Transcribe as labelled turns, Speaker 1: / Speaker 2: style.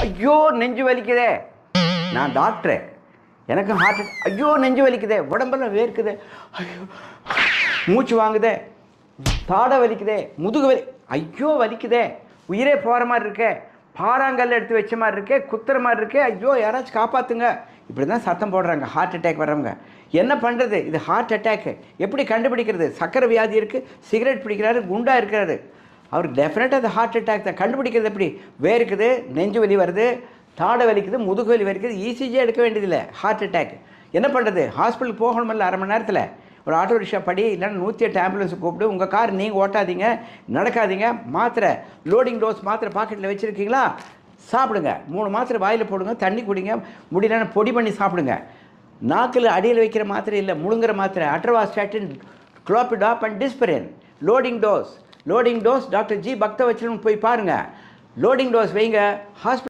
Speaker 1: ஐயோ நெஞ்சு வலிக்குதே, நான் டாக்டரு, எனக்கு ஹார்ட் ஐயோ நெஞ்சு வலிக்குதே, உடம்பெல்லாம் வேர்க்குதே, ஐயோ மூச்சு வாங்குதே, தாடை வலிக்குதே, முதுகு வலி, ஐயோ வலிக்குதே, உயிரே போகிற மாதிரி இருக்கே, பாறாங்கல்ல எடுத்து வச்ச மாதிரி இருக்கே, குத்துற மாதிரி இருக்கே, ஐயோ யாராச்சும் காப்பாற்றுங்க, இப்படி தான் சத்தம் போடுறாங்க ஹார்ட் அட்டாக் வர்றவங்க. என்ன பண்ணுறது? இது ஹார்ட் அட்டாக்கு. எப்படி கண்டுபிடிக்கிறது? சக்கரை வியாதி இருக்குது, சிகரெட் பிடிக்கிறாரு, குண்டாக இருக்கிறாரு, அவருக்கு டெஃபினட்டாக அது ஹார்ட் அட்டாக் தான். கண்டுபிடிக்கிறது எப்படி? வேர்க்குது, நெஞ்சு வலி வருது, தாடை வலிக்குது, முதுகு வலி வலிக்குது, இசிஜி எடுக்க வேண்டியதில்லை, ஹார்ட் அட்டாக். என்ன பண்ணுறது? ஹாஸ்பிட்டலுக்கு போகணுமில்ல அரை மணி நேரத்தில், ஒரு ஆட்டோ ரிக்ஷா படி, இல்லைன்னா 108 ஆம்புலன்ஸை கூப்பிட்டு, உங்கள் கார் நீங்கள் ஓட்டாதீங்க, நடக்காதீங்க, மாத்திரை லோடிங் டோஸ் மாத்திரை பாக்கெட்டில் வச்சுருக்கீங்களா, சாப்பிடுங்க, 3 மாத்திரை வாயில் போடுங்க, தண்ணி குடிங்க, முடியலன்னா பொடி பண்ணி சாப்பிடுங்க. நாக்கில் அடியில் வைக்கிற மாத்திரை இல்லை, முழுங்குற மாத்திரை, atorvastatin, clopitab and Disprin. Loading dose doctor G Bakthavachalam போய் பாருங்கள். லோடிங் டோஸ் வைங்க. ஹாஸ்பிட்டல்